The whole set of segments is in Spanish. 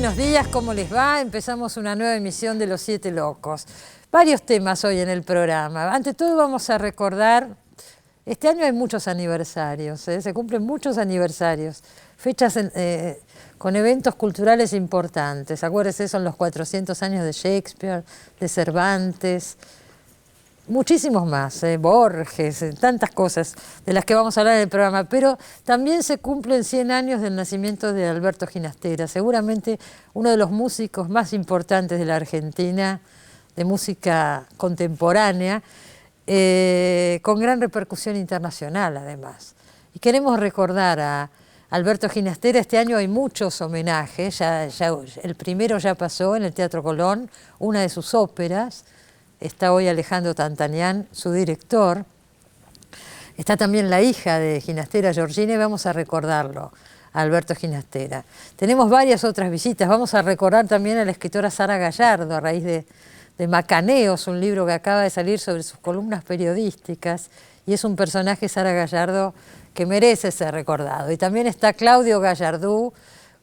Buenos días, ¿cómo les va? Empezamos una nueva emisión de Los Siete Locos. Varios temas hoy en el programa. Ante todo vamos a recordar, este año hay muchos aniversarios, se cumplen muchos aniversarios, fechas con eventos culturales importantes. Acuérdense, son los 400 años de Shakespeare, de Cervantes, muchísimos más, Borges, tantas cosas de las que vamos a hablar en el programa, pero también se cumplen 100 años del nacimiento de Alberto Ginastera, seguramente uno de los músicos más importantes de la Argentina, de música contemporánea, con gran repercusión internacional además. Y queremos recordar a Alberto Ginastera. Este año hay muchos homenajes, el primero ya pasó en el Teatro Colón, una de sus óperas. Está hoy Alejandro Tantanian, su director. Está también la hija de Ginastera, Georgina, y vamos a recordarlo, a Alberto Ginastera. Tenemos varias otras visitas. Vamos a recordar también a la escritora Sara Gallardo, a raíz de Macaneos, un libro que acaba de salir sobre sus columnas periodísticas. Y es un personaje, Sara Gallardo, que merece ser recordado. Y también está Claudio Gallardú,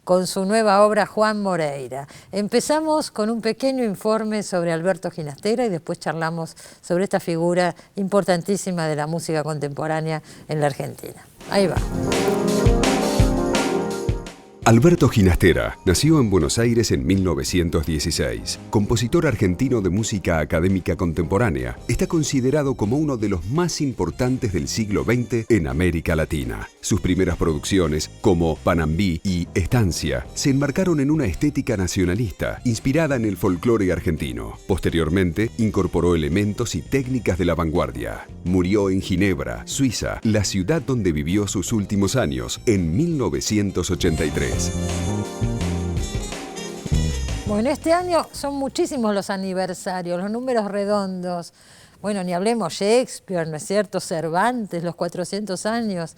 con su nueva obra Juan Moreira. Empezamos con un pequeño informe sobre Alberto Ginastera y después charlamos sobre esta figura importantísima de la música contemporánea en la Argentina. Ahí va. Alberto Ginastera nació en Buenos Aires en 1916. Compositor argentino de música académica contemporánea, está considerado como uno de los más importantes del siglo XX en América Latina. Sus primeras producciones, como Panambí y Estancia, se enmarcaron en una estética nacionalista, inspirada en el folclore argentino. Posteriormente, incorporó elementos y técnicas de la vanguardia. Murió en Ginebra, Suiza, la ciudad donde vivió sus últimos años, en 1983. Bueno, este año son muchísimos los aniversarios, los números redondos. Bueno, ni hablemos Shakespeare, ¿no es cierto? Cervantes, los 400 años.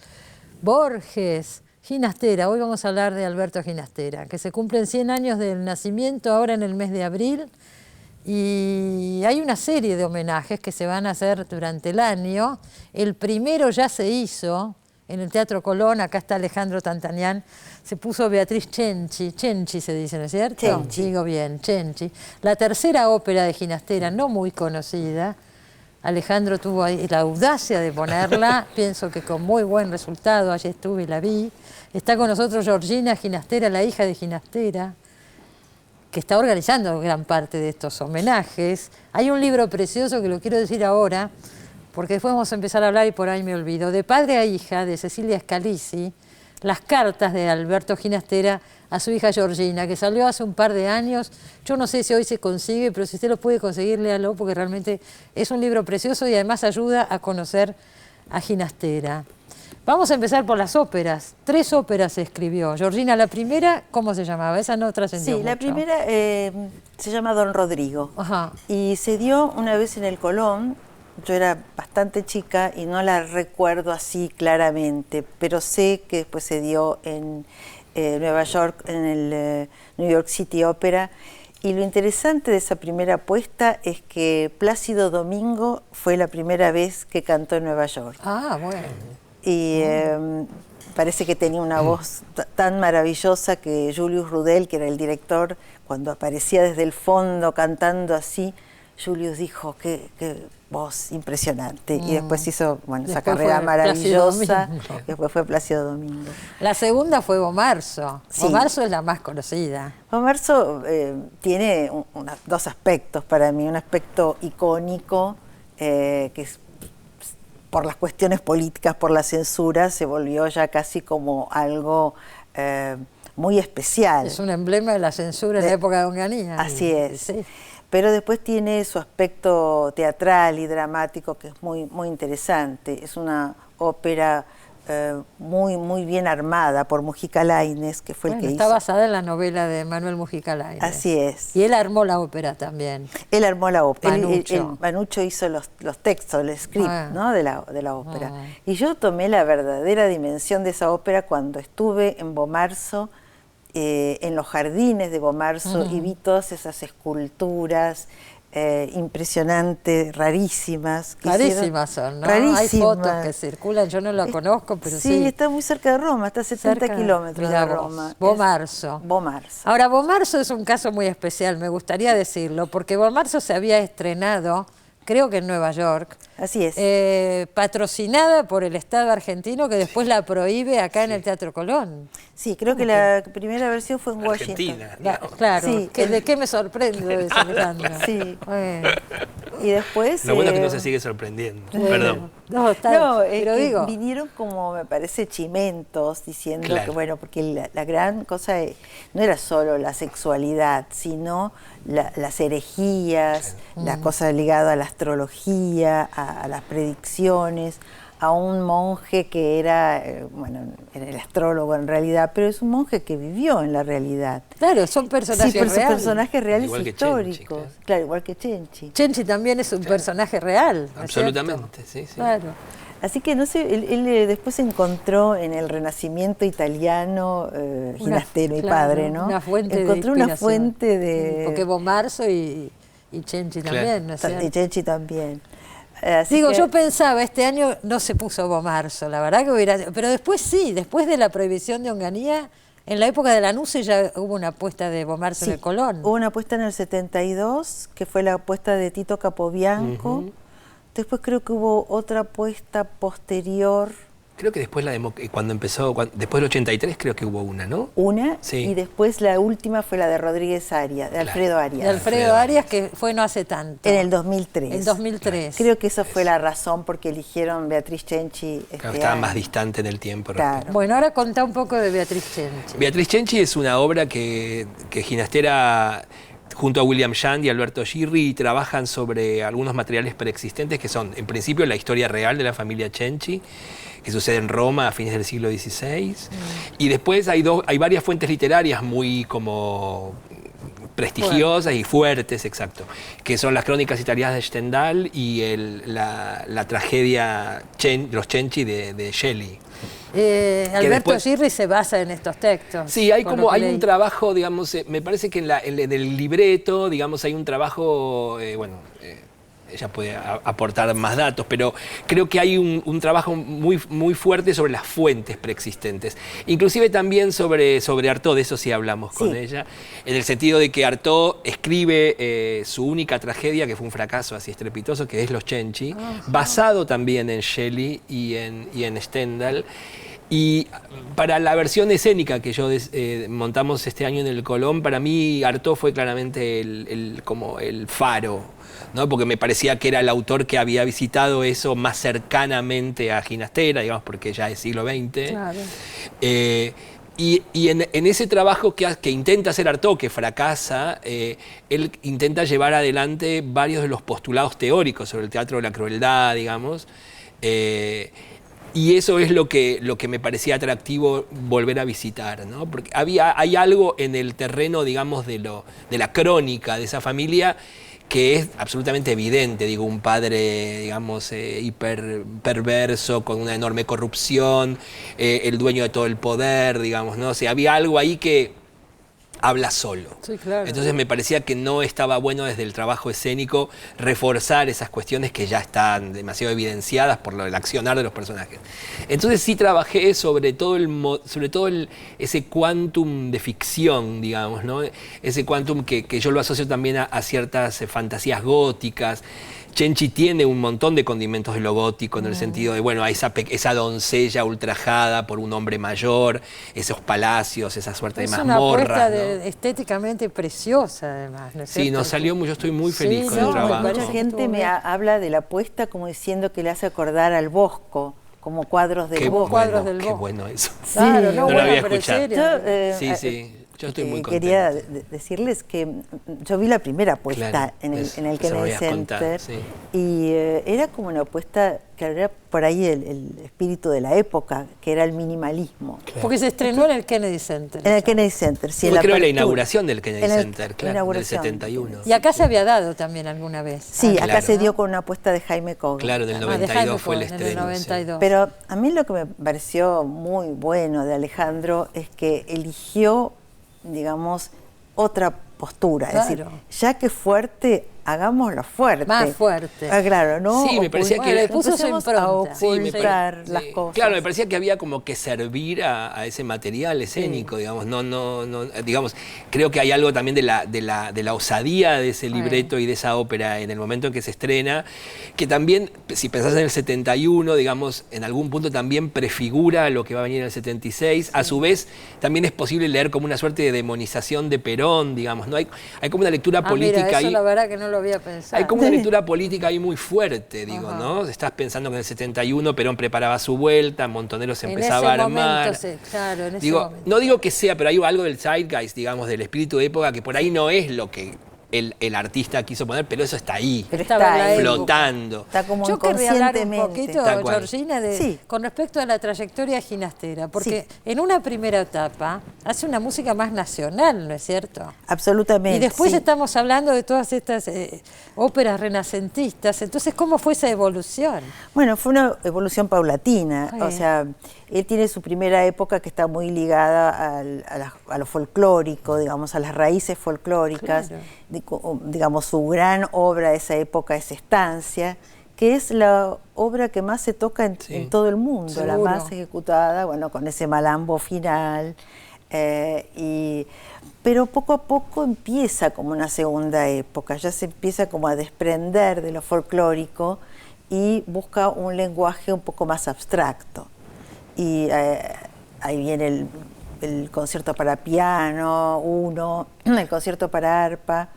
Borges, Ginastera. Hoy vamos a hablar de Alberto Ginastera, que se cumplen 100 años del nacimiento ahora en el mes de abril. Y hay una serie de homenajes que se van a hacer durante el año. El primero ya se hizo en el Teatro Colón. Acá está Alejandro Tantanian. Se puso Beatriz Cenci, Cenci se dice, ¿no es cierto? Cenci. Digo bien, Cenci. La tercera ópera de Ginastera, no muy conocida. Alejandro tuvo ahí la audacia de ponerla, pienso que con muy buen resultado, allí estuve y la vi. Está con nosotros Georgina Ginastera, la hija de Ginastera, que está organizando gran parte de estos homenajes. Hay un libro precioso que lo quiero decir ahora, porque después vamos a empezar a hablar y por ahí me olvido. De padre a hija, de Cecilia Scalisi, las cartas de Alberto Ginastera a su hija Georgina, que salió hace un par de años. Yo no sé si hoy se consigue, pero si usted lo puede conseguir, léalo, porque realmente es un libro precioso y además ayuda a conocer a Ginastera. Vamos a empezar por las óperas. 3 óperas se escribió. Georgina, la primera, ¿cómo se llamaba? Esa no trascendió mucho. La primera se llama Don Rodrigo. Ajá. Y se dio una vez en el Colón. Yo era bastante chica y no la recuerdo así claramente, pero sé que después se dio en Nueva York, en el New York City Opera. Y lo interesante de esa primera puesta es que Plácido Domingo fue la primera vez que cantó en Nueva York. Ah, bueno. Y parece que tenía una voz tan maravillosa que Julius Rudel, que era el director, cuando aparecía desde el fondo cantando así, Julius dijo que voz impresionante. Y después hizo esa carrera maravillosa. Después fue Plácido Domingo. La segunda fue Bomarzo. Sí. Bomarzo es la más conocida. Bomarzo tiene 2 aspectos para mí. Un aspecto icónico, que es, por las cuestiones políticas, por la censura, se volvió ya casi como algo muy especial. Es un emblema de la censura en la época de Onganía. Así es. Sí. Pero después tiene su aspecto teatral y dramático que es muy, muy interesante. Es una ópera muy, muy bien armada por Mujica Lainez, que fue el que hizo. Está basada en la novela de Manuel Mujica Lainez. Así es. Y él armó la ópera también. Él armó la ópera. Manuccio. Manuccio hizo los textos, el script, ¿no? de la ópera. Ah. Y yo tomé la verdadera dimensión de esa ópera cuando estuve en Bomarzo, en los jardines de Bomarzo, y vi todas esas esculturas impresionante, rarísimas. Rarísimas son, ¿no? Rarísimas. Hay fotos que circulan, yo no la conozco, pero sí. Sí, está muy cerca de Roma, está a 70 kilómetros de Roma. Bomarzo. Bomarzo. Ahora, Bomarzo es un caso muy especial, me gustaría decirlo, porque Bomarzo se había estrenado, creo que en Nueva York. Así es. Patrocinada por el Estado argentino, que después la prohíbe acá en el Teatro Colón. Sí, creo que la primera versión fue en Washington. Claro, sí, ¿de qué me sorprendo de Alejandro? Sí. Bueno. Y después... Lo bueno es que no se sigue sorprendiendo. Perdón. No, pero digo... vinieron como, me parece, chimentos diciendo Claro. que, bueno, porque la gran cosa no era solo la sexualidad, sino las herejías, las cosas ligadas a la astrología, a las predicciones, a un monje que era, bueno, era el astrólogo en realidad, pero es un monje que vivió en la realidad. Claro, son personajes Sí, pero son reales. personajes reales Igual que históricos. Chenchi, Claro, igual que Chenchi. Chenchi también es un personaje real, ¿no es Absolutamente, sí, sí. Claro. Así que no sé, él después encontró en el Renacimiento italiano, Ginastero y padre, ¿no? Una fuente encontró de una fuente de... Porque Bomarzo y Chenchi también, ¿no es cierto? Y Chenchi también. Así Digo, que, yo pensaba, este año no se puso Bomarzo, la verdad que hubiera... Pero después sí, después de la prohibición de Onganía, en la época de la NUCE ya hubo una apuesta de Bomarzo en el Colón. Hubo una apuesta en el 72, que fue la apuesta de Tito Capobianco. Después creo que hubo otra apuesta posterior. Creo que después cuando empezó, después del 83 creo que hubo una, ¿no? Sí. Y después la última fue la de Rodríguez Arias, de Alfredo Arias. De Alfredo Arias, que fue no hace tanto. En el 2003. En 2003. Creo que esa fue la razón porque eligieron Beatriz Chenchi. Claro, estaba más distante en el tiempo. Claro. Bueno, ahora contá un poco de Beatriz Chenchi. Beatriz Chenchi es una obra que Ginastera, junto a William Shand y Alberto Girri, trabajan sobre algunos materiales preexistentes que son, en principio, la historia real de la familia Chenchi, que sucede en Roma a fines del siglo XVI. Y después hay varias fuentes literarias muy como prestigiosas y fuertes, exacto, que son las crónicas italianas de Stendhal y la tragedia Los Cenci de Shelley. Alberto Girri se basa en estos textos. Sí, hay un trabajo, digamos, me parece que en el libreto, digamos, hay un trabajo, ella puede aportar más datos, pero creo que hay un trabajo muy, muy fuerte sobre las fuentes preexistentes. Inclusive también sobre Artaud, de eso sí hablamos con ella, en el sentido de que Artaud escribe su única tragedia, que fue un fracaso así estrepitoso, que es Los Cenci, basado también en Shelley y en Stendhal. Y para la versión escénica que montamos este año en el Colón, para mí Artaud fue claramente como el faro, ¿no? Porque me parecía que era el autor que había visitado eso más cercanamente a Ginastera, digamos, porque ya es siglo XX. Claro. Y en ese trabajo que intenta hacer Artaud, que fracasa, él intenta llevar adelante varios de los postulados teóricos sobre el teatro de la crueldad, digamos. Y eso es lo que me parecía atractivo volver a visitar, ¿no? Porque hay algo en el terreno, digamos, de la crónica de esa familia que es absolutamente evidente, digo, un padre, digamos, hiper perverso, con una enorme corrupción, el dueño de todo el poder, digamos, ¿no? O sea, había algo ahí que habla solo. Sí, claro. Entonces me parecía que no estaba bueno desde el trabajo escénico reforzar esas cuestiones que ya están demasiado evidenciadas por el accionar de los personajes. Entonces sí trabajé sobre todo ese quantum de ficción, digamos, ¿no? Ese quantum que yo lo asocio también a ciertas fantasías góticas. Cenci tiene un montón de condimentos de lo gótico en el sentido de, bueno, esa doncella ultrajada por un hombre mayor, esos palacios, esa suerte de mazmorras. Es una apuesta estéticamente preciosa, además, ¿no es cierto? Sí, nos salió, yo estoy muy feliz con el no, trabajo. Mucha gente me habla de la apuesta como diciendo que le hace acordar al Bosco, como cuadros del Bosco. Qué bueno eso. Claro, no lo había escuchado. Sí. Yo estoy muy contento. Quería decirles que yo vi la primera apuesta en el Kennedy Center y era como una apuesta que era por ahí el espíritu de la época, que era el minimalismo. Claro. Porque se estrenó en el Kennedy Center. En el Kennedy Center, sí. Creo en la inauguración del Kennedy Center, claro, en el 71. Y acá se había dado también alguna vez. Sí, acá se dio con una apuesta de Jaime Cogan. Claro, del 92 fue el estreno. 92. Pero a mí lo que me pareció muy bueno de Alejandro es que eligió, digamos, otra postura. Claro. Es decir, ya que fuerte, hagámoslo fuerte. Más fuerte. Ah, claro, ¿no? Sí, me parecía que le puso su empecemos impronta. a ocultar las cosas. Claro, me parecía que había como que servir a ese material escénico, digamos. Digamos, creo que hay algo también de la osadía de ese libreto y de esa ópera en el momento en que se estrena, que también, si pensás en el 71, digamos, en algún punto también prefigura lo que va a venir en el 76. Sí. A su vez, también es posible leer como una suerte de demonización de Perón, digamos, ¿no? Hay como una lectura política mira, eso ahí. La verdad que no lo había pensado. Hay como una lectura política ahí muy fuerte, digo, ¿no? Estás pensando que en el 71 Perón preparaba su vuelta, Montonero se empezaba a armar. Claro, en ese digo, momento. no digo que sea, pero hay algo del zeitgeist, digamos, del espíritu de época, que por ahí no es lo que el artista quiso poner, pero eso está ahí, pero está ahí, flotando. Está como yo querría hablar un inconscientemente. poquito, Georgina, con respecto a la trayectoria ginastera, porque en una primera etapa hace una música más nacional, ¿no es cierto? Absolutamente. Y después estamos hablando de todas estas óperas renacentistas, entonces, ¿cómo fue esa evolución? Bueno, fue una evolución paulatina, o sea, él tiene su primera época que está muy ligada a lo folclórico, digamos, a las raíces folclóricas. Claro. Digamos, su gran obra de esa época es Estancia, que es la obra que más se toca en todo el mundo, seguro. La más ejecutada, bueno, con ese malambo final. Pero poco a poco empieza como una segunda época, ya se empieza como a desprender de lo folclórico y busca un lenguaje un poco más abstracto. Y ahí viene el concierto para piano 1, el concierto para arpa.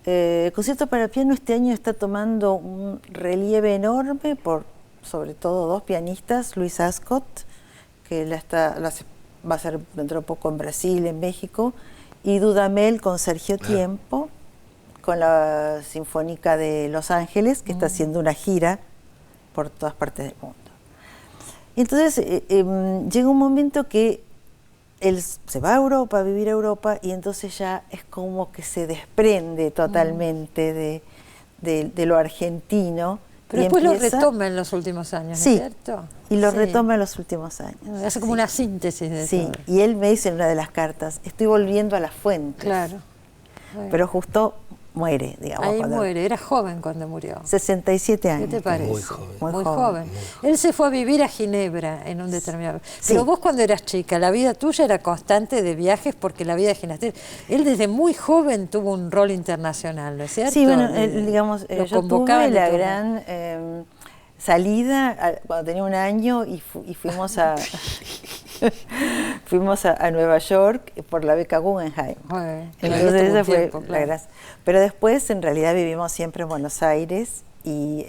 El concierto para piano este año está tomando un relieve enorme por sobre todo dos pianistas, Luis Ascot, que va a ser dentro de poco en Brasil, en México, y Dudamel con Sergio Tiempo, con la Sinfónica de Los Ángeles, que está haciendo una gira por todas partes del mundo. Entonces llega un momento que él se va a Europa, a vivir a Europa, y entonces ya es como que se desprende totalmente de lo argentino. Pero después lo retoma en los últimos años, ¿no es cierto? Y lo retoma en los últimos años. Hace como una síntesis de todo. Y él me dice en una de las cartas, estoy volviendo a las fuentes. Claro. Pero justo muere, digamos. Ahí muere, era joven cuando murió. 67 años. ¿Qué te parece? Muy joven. Muy joven. Él se fue a vivir a Ginebra en un determinado... Pero vos cuando eras chica, la vida tuya era constante de viajes porque la vida de ginastera... Él desde muy joven tuvo un rol internacional, ¿no es cierto? Sí, bueno, digamos, yo tuve la gran salida cuando tenía un año y fuimos a... Fuimos a Nueva York por la beca Guggenheim. Entonces esa fue la gracia. Pero después en realidad vivimos siempre en Buenos Aires y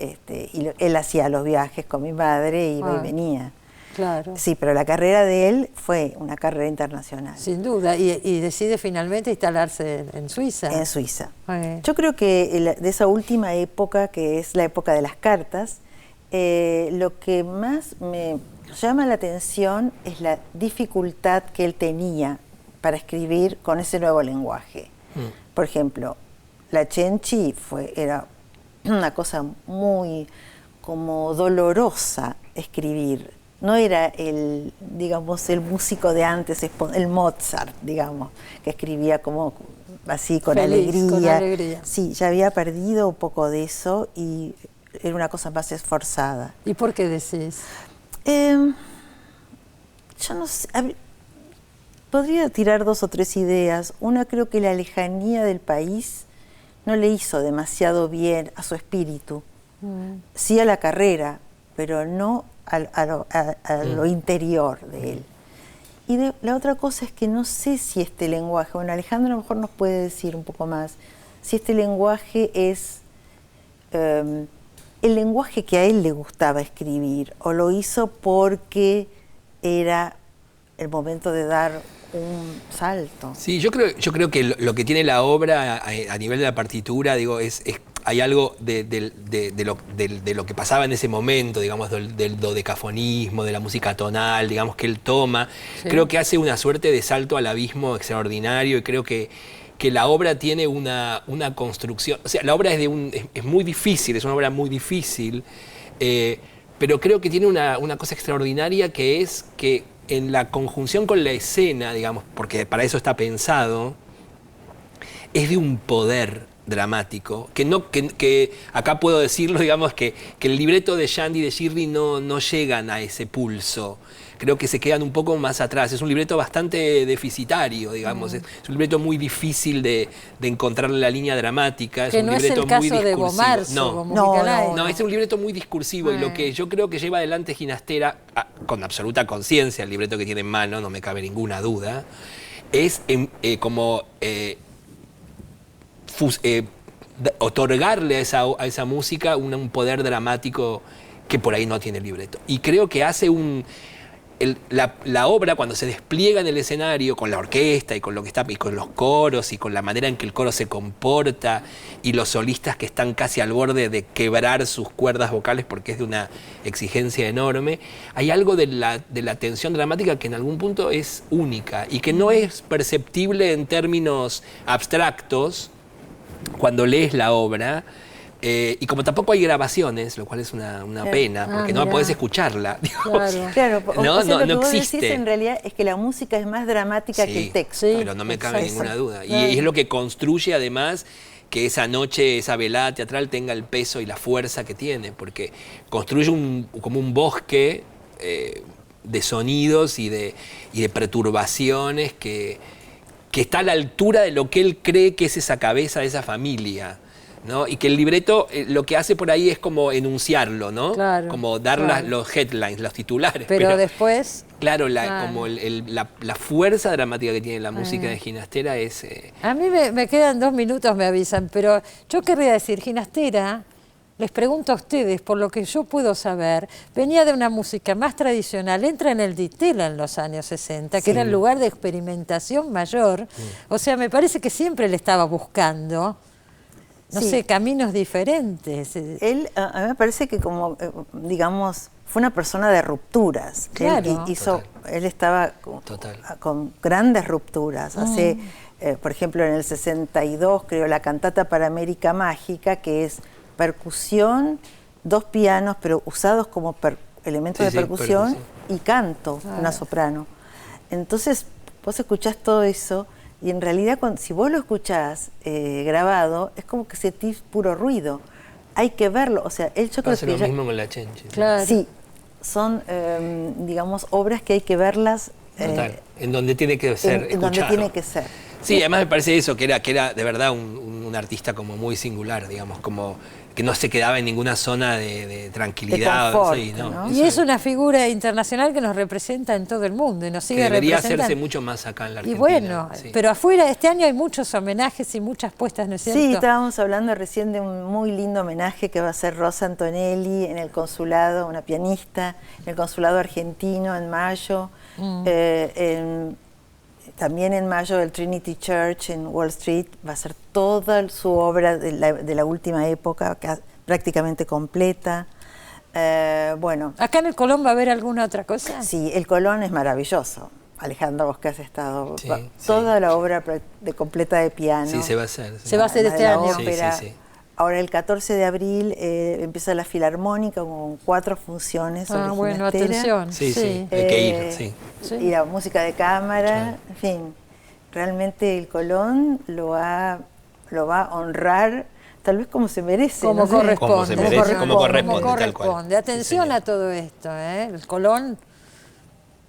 él hacía los viajes con mi madre y iba y venía. Claro. Sí, pero la carrera de él fue una carrera internacional. Sin duda, y decide finalmente instalarse en Suiza. En Suiza. Yo creo que de esa última época, que es la época de las cartas, lo que más me llama la atención es la dificultad que él tenía para escribir con ese nuevo lenguaje. Por ejemplo, la Cenci era una cosa muy como dolorosa escribir. No era digamos, el músico de antes, el Mozart, digamos, que escribía como así con alegría. Con alegría. Sí, ya había perdido un poco de eso y era una cosa más esforzada. ¿Y por qué decís? Yo no sé, podría tirar dos o tres ideas. Una, creo que la lejanía del país no le hizo demasiado bien a su espíritu. Sí a la carrera, pero no a lo interior de él. Y la otra cosa es que no sé si este lenguaje, bueno, Alejandro a lo mejor nos puede decir un poco más, si este lenguaje es el lenguaje que a él le gustaba escribir, o lo hizo porque era el momento de dar un salto. Sí, yo creo que lo que tiene la obra a nivel de la partitura, digo, hay algo de lo que pasaba en ese momento, digamos, del dodecafonismo, de la música tonal, digamos, que él toma. Sí. Creo que hace una suerte de salto al abismo extraordinario y creo que la obra tiene una construcción, o sea, la obra es muy difícil, es una obra muy difícil, pero creo que tiene una cosa extraordinaria que es que en la conjunción con la escena, digamos, porque para eso está pensado, es de un poder dramático, que acá puedo decirlo, digamos, que el libreto de Shandy y de Shirley no llegan a ese pulso. Creo que se quedan un poco más atrás. Es un libreto bastante deficitario, digamos. Es un libreto muy difícil de encontrarle la línea dramática. Que es un no es libreto el caso muy de discursivo. Bomarzo, No, es un libreto muy discursivo y lo que yo creo que lleva adelante Ginastera, con absoluta conciencia, el libreto que tiene en mano, no me cabe ninguna duda, es otorgarle a esa música un poder dramático que por ahí no tiene el libreto. Y creo que hace la obra, cuando se despliega en el escenario con la orquesta y con lo que está, y con los coros y con la manera en que el coro se comporta y los solistas que están casi al borde de quebrar sus cuerdas vocales porque es de una exigencia enorme, hay algo de la tensión dramática que en algún punto es única y que no es perceptible en términos abstractos cuando lees la obra. Y como tampoco hay grabaciones, lo cual es una pena, porque no podés escucharla. Claro, no, o sea, lo que vos existe. decís en realidad es que la música es más dramática que el texto. Sí, pero no me cabe exacto. ninguna duda. Y es lo que construye además que esa noche, esa velada teatral tenga el peso y la fuerza que tiene, porque construye como un bosque de sonidos y de perturbaciones que está a la altura de lo que él cree que es esa cabeza de esa familia, ¿no? Y que el libreto lo que hace por ahí es como enunciarlo, ¿no? Claro, como dar los headlines, los titulares. Pero después... Claro, como la fuerza dramática que tiene la música de Ginastera es... A mí me quedan 2 minutos, me avisan, pero yo querría decir, Ginastera, les pregunto a ustedes, por lo que yo puedo saber, venía de una música más tradicional, entra en el Di Tella en los años 60, que era el lugar de experimentación mayor, o sea, me parece que siempre le estaba buscando... No sé, caminos diferentes. Él, a mí me parece que como, digamos, fue una persona de rupturas. Claro. Él estaba con grandes rupturas. Hace, por ejemplo, en el 62 creó la cantata para América Mágica, que es percusión, 2 pianos, pero usados como elementos de percusión y canto, una soprano. Entonces, vos escuchás todo eso. Y en realidad, si vos lo escuchás grabado, es como que sentís puro ruido. Hay que verlo. O sea, yo creo que lo mismo con la Chenchi. Claro. Sí, son, digamos, obras que hay que verlas. Total, en donde tiene que ser en donde tiene que ser. Sí, además me parece eso, que era de verdad un artista como muy singular, digamos, como que no se quedaba en ninguna zona de tranquilidad. De confort, sí, ¿no? Y es una figura internacional que nos representa en todo el mundo y nos sigue debería representando. hacerse mucho más acá en la Argentina. Y bueno, pero afuera este año hay muchos homenajes y muchas puestas, ¿no es cierto? Sí, estábamos hablando recién de un muy lindo homenaje que va a hacer Rosa Antonelli en el consulado, una pianista, en el consulado argentino en mayo. También en mayo el Trinity Church en Wall Street va a ser toda su obra de la última época, prácticamente completa. Bueno. ¿Acá en el Colón va a haber alguna otra cosa? Sí, el Colón es maravilloso. Alejandra, vos que has estado, sí, toda la obra completa de piano. Sí, se va a hacer. Se va a hacer este año. Sí. Ahora el 14 de abril empieza la Filarmónica con 4 funciones sobre bueno, Ginastera. atención. Sí, hay que ir, Y la música de cámara, en fin. Realmente el Colón lo va a honrar, tal vez como se merece. Como corresponde. Como corresponde, tal cual. Atención a todo esto, ¿eh? El Colón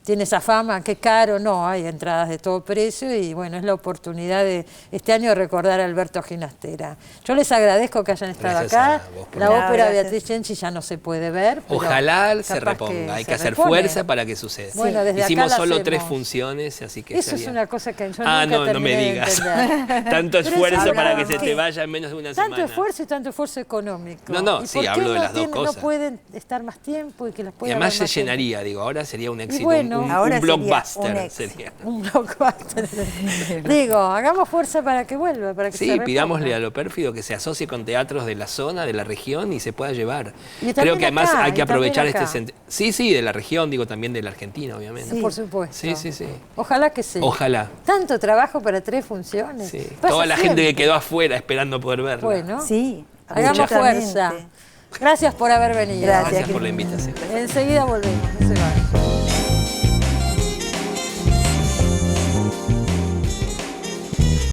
tiene esa fama, qué caro, no, hay entradas de todo precio y bueno, es la oportunidad de este año de recordar a Alberto Ginastera. Yo les agradezco que hayan estado acá. La ópera Beatriz Cenci ya no se puede ver. Ojalá se reponga, hay que hacer fuerza para que suceda. Bueno, desde hicimos acá solo 3 funciones, así que eso es una cosa que yo nunca no me digas. Tanto esfuerzo para que se te vaya en menos de una semana. Tanto esfuerzo y tanto esfuerzo económico. No, sí, hablo de las dos cosas. No pueden estar más tiempo y que las puedan. Y además se llenaría, digo, ahora sería un éxito. Bueno, un blockbuster sería. Un blockbuster. Digo, hagamos fuerza para que vuelva, para que se reponga. Pidámosle a Lo Pérfido que se asocie con teatros de la zona, de la región y se pueda llevar. Creo que además hay que aprovechar acá. Sí, de la región, digo también de la Argentina, obviamente. Sí, por supuesto. Sí. Ojalá que sí. Ojalá. Tanto trabajo para 3 funciones. Sí. Toda la gente que quedó afuera esperando poder verla. Bueno, sí, hagamos fuerza. Gracias por haber venido. Gracias por la invitación. Enseguida volvemos, no se vayan.